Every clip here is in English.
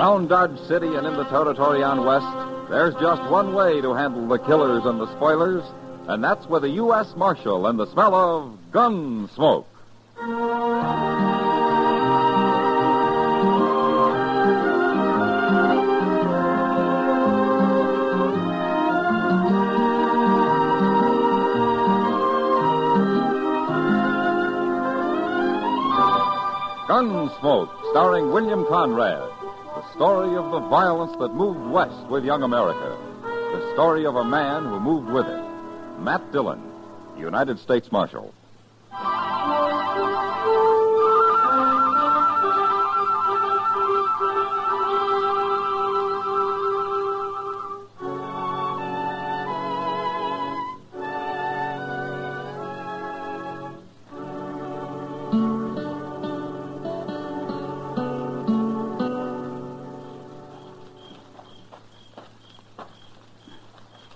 Around Dodge City and in the territory on West, there's just one way to handle the killers and the spoilers, and that's with a U.S. Marshal and the smell of Gunsmoke. Gunsmoke, starring William Conrad. The story of the violence that moved west with young America. The story of a man who moved with it. Matt Dillon, United States Marshal.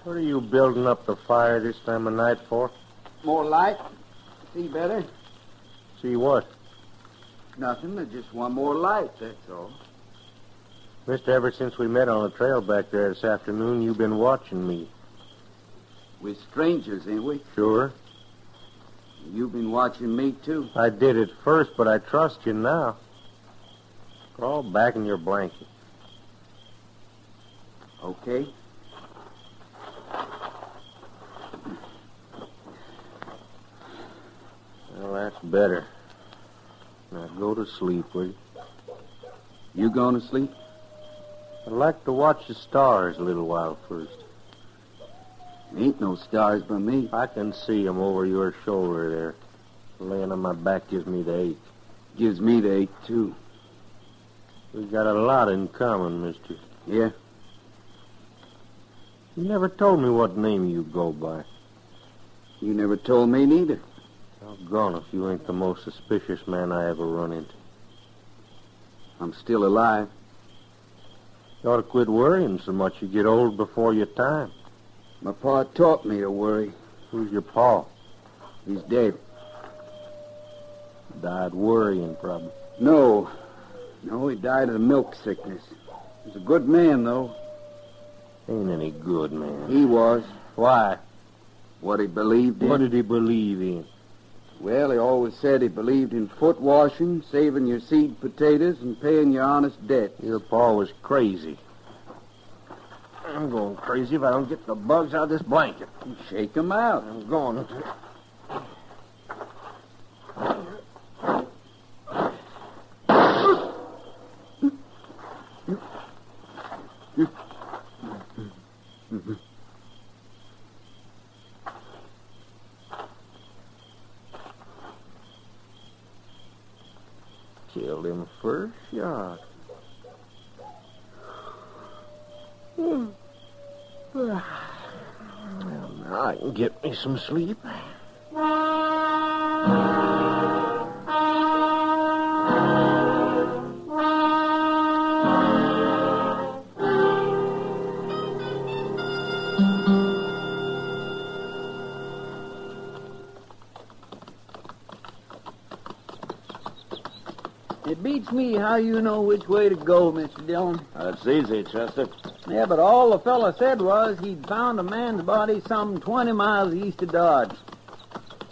What are you building up the fire this time of night for? More light. See better? See what? Nothing. I just want more light, that's all. Mister, ever since we met on the trail back there this afternoon, you've been watching me. We're strangers, ain't we? Sure. You've been watching me, too. I did at first, but I trust you now. Crawl back in your blanket. Okay. Well, that's better. Now go to sleep, will you? You going to sleep? I'd like to watch the stars a little while first. Ain't no stars by me. I can see 'em over your shoulder there. Laying on my back gives me the ache. Gives me the ache, too. We got a lot in common, mister. Yeah? You never told me what name you go by. You never told me neither. Doggone if you ain't the most suspicious man I ever run into. I'm still alive. You ought to quit worrying so much. You get old before your time. My pa taught me to worry. Who's your pa? He's dead. Died worrying, probably. No, he died of the milk sickness. He was a good man, though. Ain't any good, man. He was. Why? What he believed in. What did he believe in? Well, he always said he believed in foot washing, saving your seed potatoes, and paying your honest debt. Your pa was crazy. I'm going crazy if I don't get the bugs out of this blanket. Shake 'em out. I'm going to. Killed him first shot. Well, now I can get me some sleep. It beats me how you know which way to go, Mr. Dillon. That's easy, Chester. Yeah, but all the fella said was he'd found a man's body some 20 miles east of Dodge.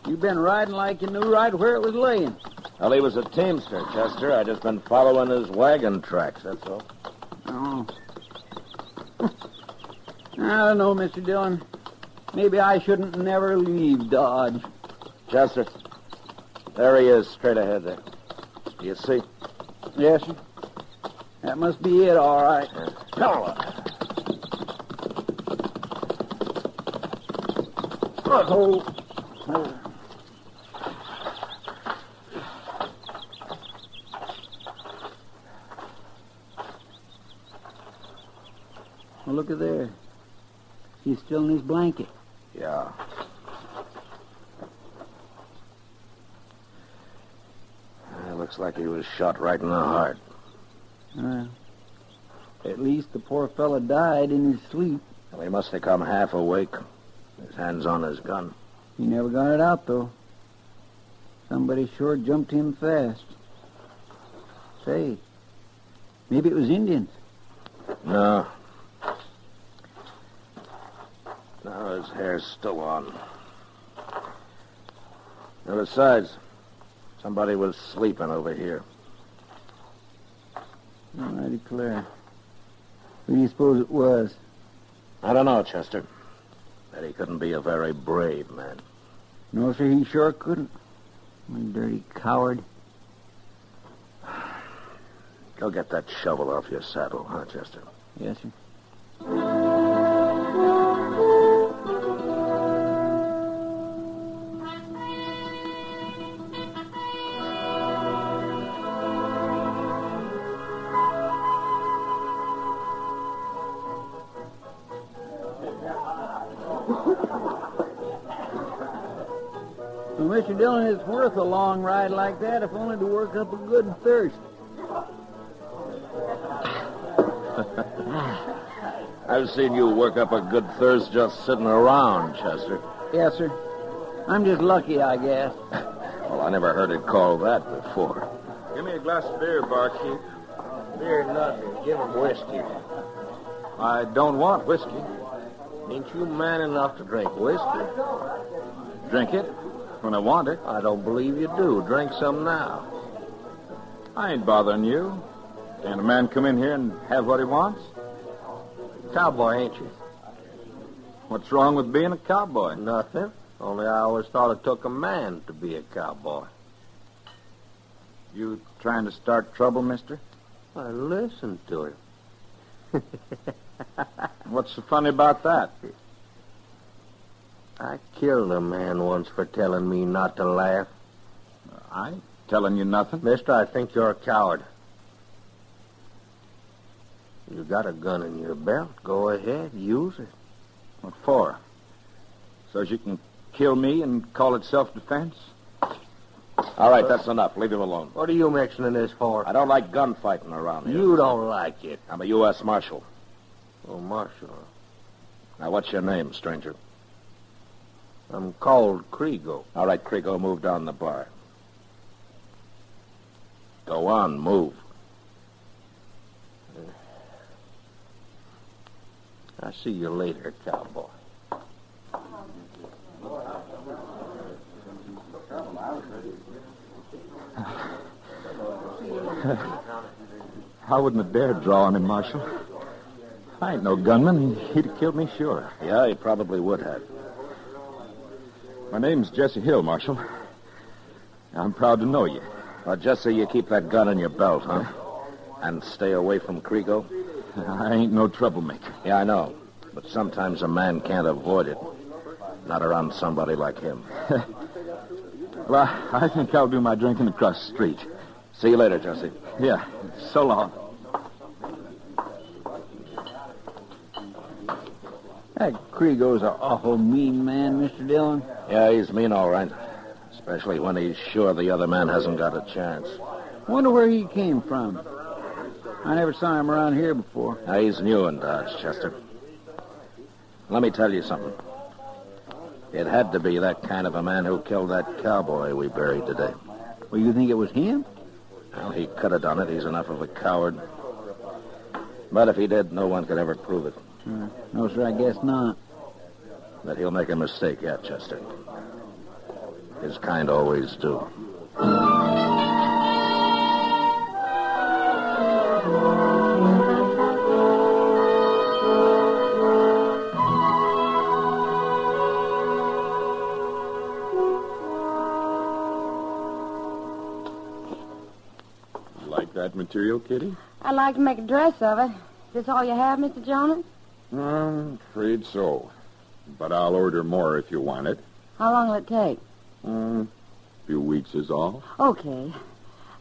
You've been riding like you knew right where it was laying. Well, he was a teamster, Chester. I just been following his wagon tracks, that's all. Oh. I don't know, Mr. Dillon. Maybe I shouldn't never leave Dodge. Chester, there he is, straight ahead there. Do you see? Yes, sir. That must be it, all right. Come on. Oh. Well, look at there. He's still in his blanket. Yeah. Looks like he was shot right in the heart. At least the poor fella died in his sleep. Well, he must have come half awake. His hand's on his gun. He never got it out, though. Somebody sure jumped him fast. Say, maybe it was Indians. No. No, his hair's still on. And besides, somebody was sleeping over here. I declare. Who do you suppose it was? I don't know, Chester. But he couldn't be a very brave man. No, sir, he sure couldn't. One dirty coward. Go get that shovel off your saddle, huh, Chester? Yes, sir. Well, Mr. Dillon, it's worth a long ride like that, if only to work up a good thirst. I've seen you work up a good thirst just sitting around, Chester. Yes, sir. I'm just lucky, I guess. Well, I never heard it called that before. Give me a glass of beer, barkeep. Beer, nothing. Give him whiskey. I don't want whiskey. Ain't you man enough to drink whiskey? Drink it when I want it. I don't believe you do. Drink some now. I ain't bothering you. Can a man come in here and have what he wants? Cowboy, ain't you? What's wrong with being a cowboy? Nothing. Only I always thought it took a man to be a cowboy. You trying to start trouble, mister? I listen to him. What's so funny about that? I killed a man once for telling me not to laugh. I ain't telling you nothing. Mister, I think you're a coward. You got a gun in your belt. Go ahead, use it. What for? So as you can kill me and call it self-defense? All right, that's enough. Leave him alone. What are you mentioning this for? I don't like gunfighting around here. You don't like it. I'm a U.S. Marshal. Oh, Marshal. Now, what's your name, stranger? I'm called Krigo. All right, Krigo, move down the bar. Go on, move. I'll see you later, cowboy. I wouldn't have dared draw on him, Marshal. I ain't no gunman. He'd have killed me, sure. Yeah, he probably would have. My name's Jesse Hill, Marshal. I'm proud to know you. Well, just so you keep that gun in your belt, huh? And stay away from Krigo? I ain't no troublemaker. Yeah, I know. But sometimes a man can't avoid it. Not around somebody like him. Well, I think I'll do my drinking across the street. See you later, Jesse. Yeah, so long. That Krigo's an awful mean man, Mr. Dillon. Yeah, he's mean, all right. Especially when he's sure the other man hasn't got a chance. Wonder where he came from. I never saw him around here before. Now, he's new in Dodge, Chester. Let me tell you something. It had to be that kind of a man who killed that cowboy we buried today. Well, you think it was him? Well, he could have done it. He's enough of a coward. But if he did, no one could ever prove it. No, sir, I guess not. But he'll make a mistake yet, Chester. His kind always do. Like that material, Kitty? I'd like to make a dress of it. Is this all you have, Mr. Jonas? I'm afraid so. But I'll order more if you want it. How long will it take? A few weeks is all. Okay.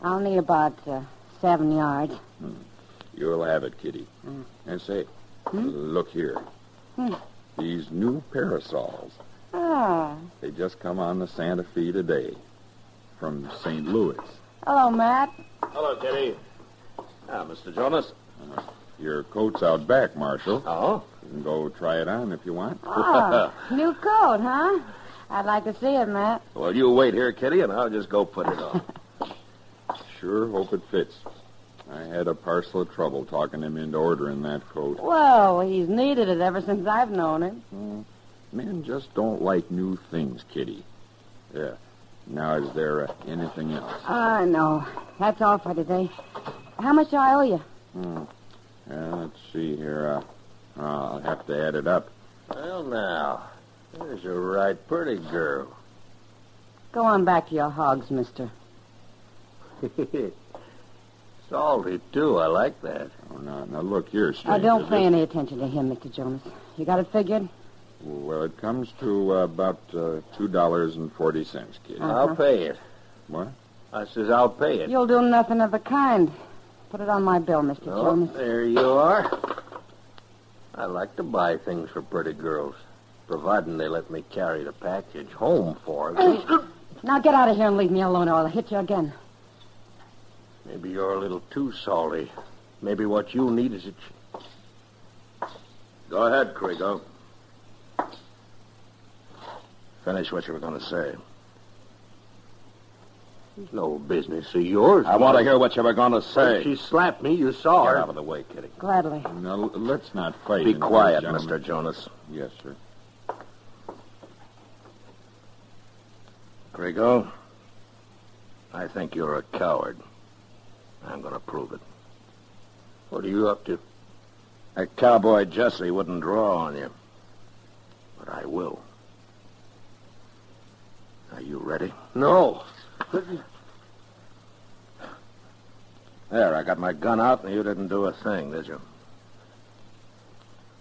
I'll need about 7 yards. You'll have it, Kitty. And say, look here. These new parasols. Ah. They just come on the Santa Fe today. From St. Louis. Hello, Matt. Hello, Kitty. Mr. Jonas. Your coat's out back, Marshal. Oh? You can go try it on if you want. Oh, new coat, huh? I'd like to see it, Matt. Well, you wait here, Kitty, and I'll just go put it on. Sure hope it fits. I had a parcel of trouble talking him into ordering that coat. Well, he's needed it ever since I've known him. Men just don't like new things, Kitty. Yeah. Now, is there anything else? No. That's all for today. How much do I owe you? Let's see here. I'll have to add it up. Well, now, there's a right pretty girl. Go on back to your hogs, mister. Salty, too. I like that. Oh, now look here, stranger. Don't pay any attention to him, Mr. Jonas. You got it figured? Well, it comes to about $2.40, Kitty. I'll pay it. What? I says I'll pay it. You'll do nothing of the kind. Put it on my bill, Mr. Jonas. There you are. I like to buy things for pretty girls, providing they let me carry the package home for them. Now get out of here and leave me alone, or I'll hit you again. Maybe you're a little too salty. Maybe what you need is Go ahead, Krigo. Finish what you were going to say. It's no business of yours. I want to hear what you were going to say. She slapped me. You saw her. Get out of the way, Kitty. Gladly. Now, let's not fight. Be quiet, gentlemen. Mr. Jonas. Yes, sir. Krigo, I think you're a coward. I'm going to prove it. What are you up to? That cowboy Jesse wouldn't draw on you. But I will. Are you ready? No. There, I got my gun out, and you didn't do a thing, did you?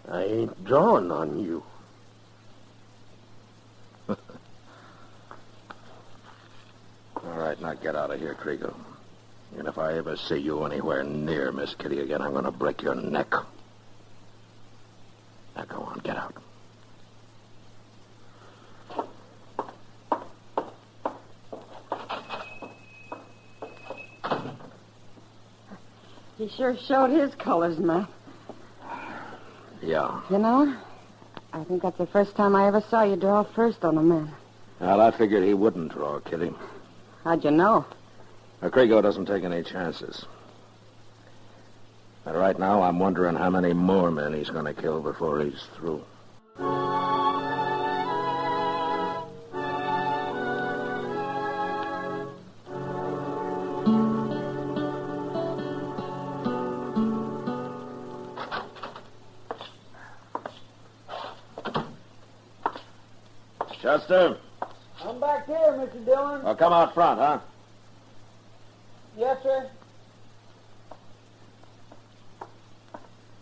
I ain't drawing on you. All right, now get out of here, Krigo. And if I ever see you anywhere near Miss Kitty again, I'm going to break your neck. Now go on, get out. He sure showed his colors, Matt. Yeah. You know, I think that's the first time I ever saw you draw first on a man. Well, I figured he wouldn't draw, Kitty. How'd you know? Krigo doesn't take any chances. But right now, I'm wondering how many more men he's going to kill before he's through. Chester? I'm back here, Mr. Dillon. Well, come out front, huh? Yes, sir.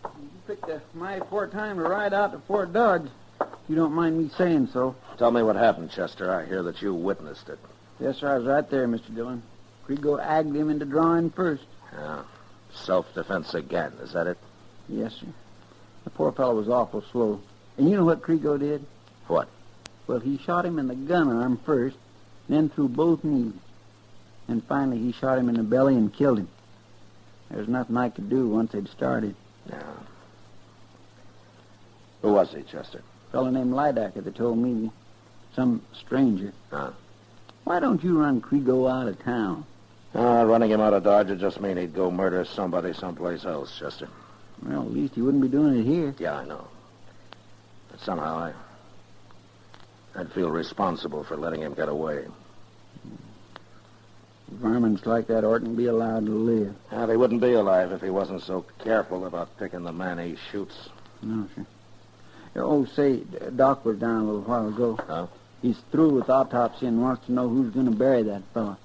You picked a mighty poor time to ride out to Fort Dodge, if you don't mind me saying so. Tell me what happened, Chester. I hear that you witnessed it. Yes, sir, I was right there, Mr. Dillon. Krigo agged him into drawing first. Yeah. Self-defense again, is that it? Yes, sir. The poor fellow was awful slow. And you know what Krigo did? What? Well, he shot him in the gun arm first, then through both knees. And finally, he shot him in the belly and killed him. There was nothing I could do once they'd started. Yeah. Who was he, Chester? A fellow named Lidacker that told me. Some stranger. Huh? Why don't you run Krigo out of town? Running him out of Dodge would just mean he'd go murder somebody someplace else, Chester. Well, at least he wouldn't be doing it here. Yeah, I know. But somehow I'd feel responsible for letting him get away. Varmints like that oughtn't be allowed to live. Well, he wouldn't be alive if he wasn't so careful about picking the man he shoots. No, sir. Oh, say, Doc was down a little while ago. Huh? He's through with autopsy and wants to know who's going to bury that fellow.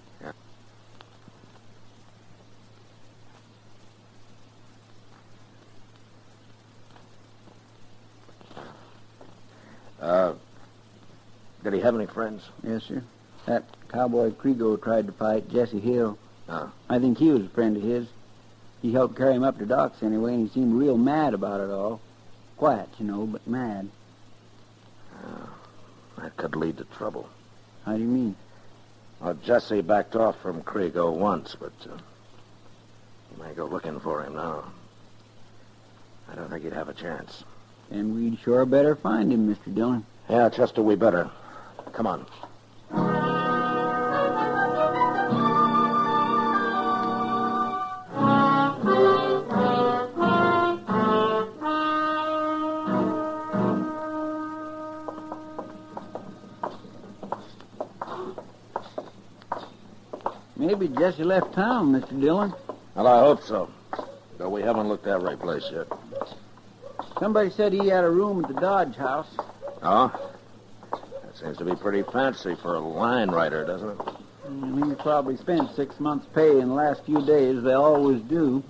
Did he have any friends? Yes, sir. That cowboy Krigo tried to fight Jesse Hill. Oh. I think he was a friend of his. He helped carry him up to Doc's anyway, and he seemed real mad about it all. Quiet, you know, but mad. That could lead to trouble. How do you mean? Well, Jesse backed off from Krigo once, but he may go looking for him now. I don't think he'd have a chance. And we'd sure better find him, Mr. Dillon. Yeah, Chester, we better. Come on. Maybe Jesse left town, Mr. Dillon. Well, I hope so. But we haven't looked every place yet. Somebody said he had a room at the Dodge house. Oh? That seems to be pretty fancy for a line rider, doesn't it? He probably spent 6 months' pay in the last few days. They always do.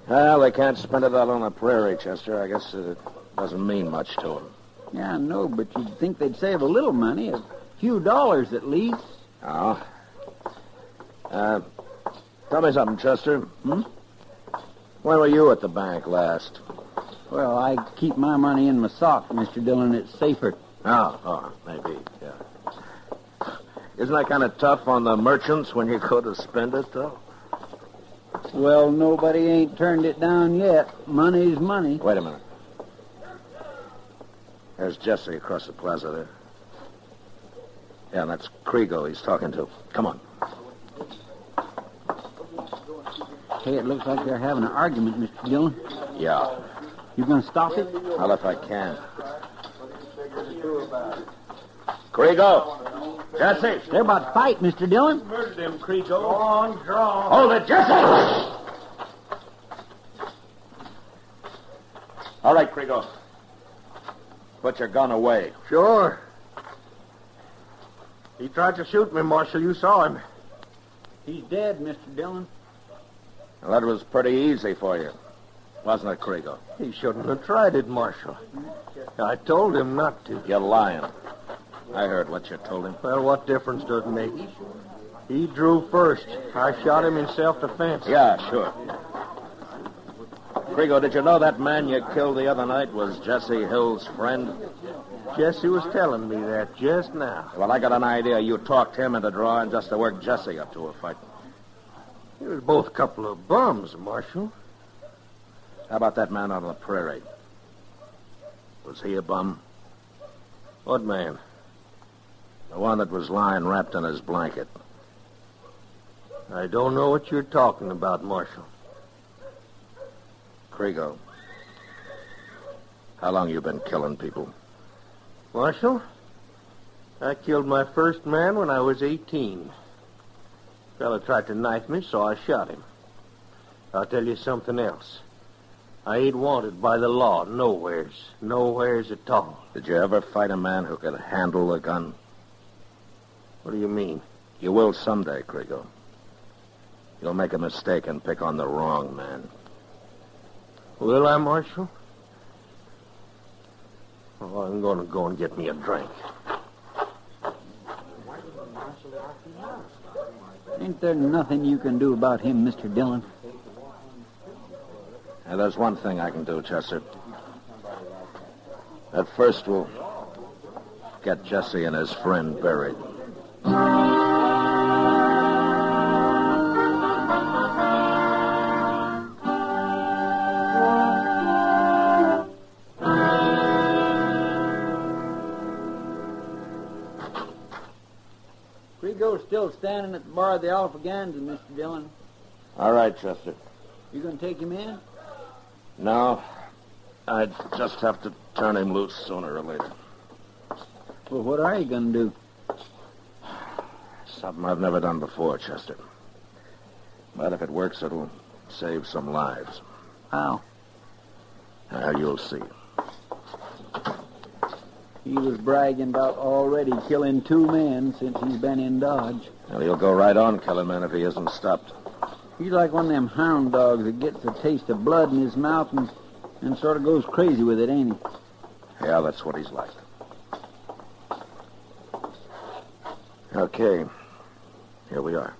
Well, they can't spend it out on the prairie, Chester. I guess it doesn't mean much to them. Yeah, I know, but you'd think they'd save a little money, a few dollars at least. Oh? Tell me something, Chester. Hmm? When were you at the bank last? Well, I keep my money in my sock, Mr. Dillon. It's safer. Oh, maybe, yeah. Isn't that kind of tough on the merchants when you go to spend it, though? Well, nobody ain't turned it down yet. Money's money. Wait a minute. There's Jesse across the plaza there. Yeah, and that's Krigo he's talking to. Come on. Hey, it looks like they're having an argument, Mr. Dillon. Yeah. You gonna stop it? Well, if I can. Krigo! Jesse! They're about to fight, Mr. Dillon. Murdered him, Krigo. Go on, draw. Hold it, Jesse! All right, Krigo. Put your gun away. Sure. He tried to shoot me, Marshal. You saw him. He's dead, Mr. Dillon. Well, that was pretty easy for you, wasn't it, Krigo? He shouldn't have tried it, Marshal. I told him not to. You're lying. I heard what you told him. Well, what difference does it make? He drew first. I shot him in self-defense. Yeah, sure. Krigo, did you know that man you killed the other night was Jesse Hill's friend? Jesse was telling me that just now. Well, I got an idea you talked him into drawing just to work Jesse up to a fight. He was both a couple of bums, Marshal. How about that man on the prairie? Was he a bum? What man? The one that was lying wrapped in his blanket. I don't know what you're talking about, Marshal. Krigo, how long you been killing people? Marshal, I killed my first man when I was 18. Fella tried to knife me, so I shot him. I'll tell you something else. I ain't wanted by the law nowheres. Nowheres at all. Did you ever fight a man who could handle a gun? What do you mean? You will someday, Krigo. You'll make a mistake and pick on the wrong man. Will I, Marshal? Oh, I'm going to go and get me a drink. Ain't there nothing you can do about him, Mr. Dillon? Now, there's one thing I can do, Chester. At first, we'll get Jesse and his friend buried. Krigo's still standing at the bar of the Alphaganza, Mr. Dillon. All right, Chester. You gonna take him in? No, I'd just have to turn him loose sooner or later. Well, what are you gonna do? Something I've never done before, Chester. But if it works, it'll save some lives. How? You'll see. He was bragging about already killing 2 men since he's been in Dodge. Well, he'll go right on killing men if he isn't stopped. He's like one of them hound dogs that gets a taste of blood in his mouth and sort of goes crazy with it, ain't he? Yeah, that's what he's like. Okay. Here we are.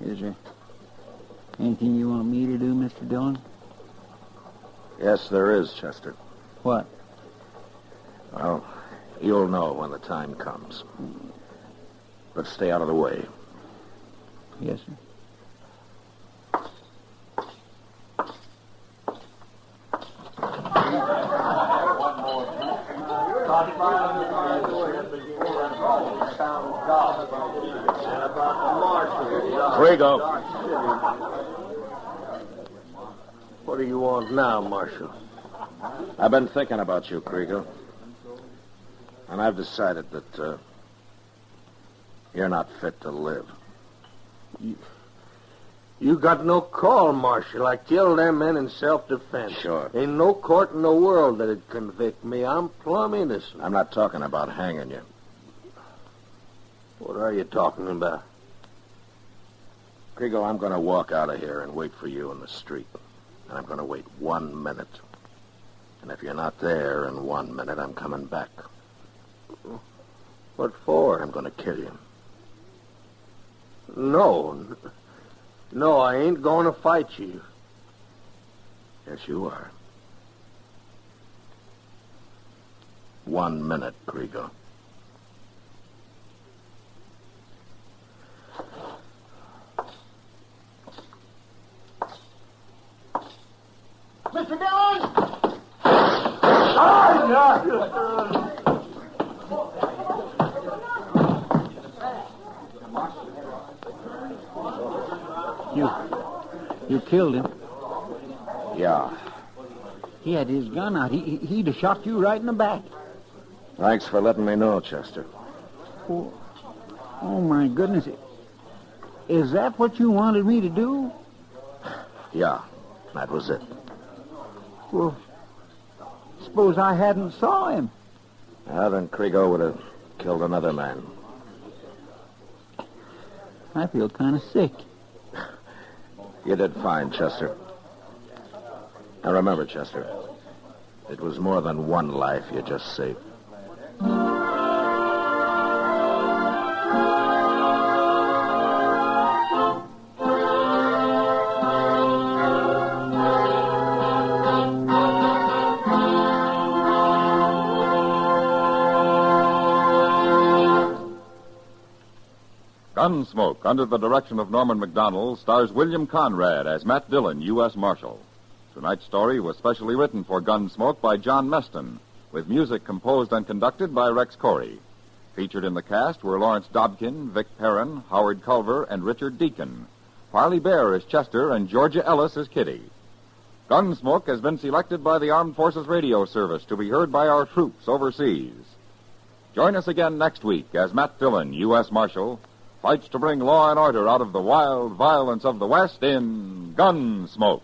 Is there anything you want me to do, Mr. Dillon? Yes, there is, Chester. What? Well, you'll know when the time comes. But stay out of the way. Yes, sir. Krigo. What do you want now, Marshal? I've been thinking about you, Krigo. And I've decided that you're not fit to live. You got no call, Marshal. I killed them men in self-defense. Sure. Ain't no court in the world that'd convict me. I'm plumb innocent. I'm not talking about hanging you. What are you talking about? Krigo, I'm going to walk out of here and wait for you in the street. And I'm going to wait 1 minute. And if you're not there in 1 minute, I'm coming back. What for? I'm going to kill you. No, I ain't going to fight you. Yes, you are. 1 minute, Krigo. Mr. Dillon! You killed him. Yeah. He had his gun out. He'd have shot you right in the back. Thanks for letting me know, Chester. Oh, my goodness. Is that what you wanted me to do? Yeah, that was it. Well, suppose I hadn't saw him. Then Krigo would have killed another man. I feel kind of sick. You did fine, Chester. Now remember, Chester, it was more than one life you just saved. Gunsmoke, under the direction of Norman Macdonald, stars William Conrad as Matt Dillon, U.S. Marshal. Tonight's story was specially written for Gunsmoke by John Meston, with music composed and conducted by Rex Corey. Featured in the cast were Lawrence Dobkin, Vic Perrin, Howard Culver, and Richard Deacon. Parley Bear as Chester, and Georgia Ellis as Kitty. Gunsmoke has been selected by the Armed Forces Radio Service to be heard by our troops overseas. Join us again next week as Matt Dillon, U.S. Marshal, fights to bring law and order out of the wild violence of the West in Gunsmoke.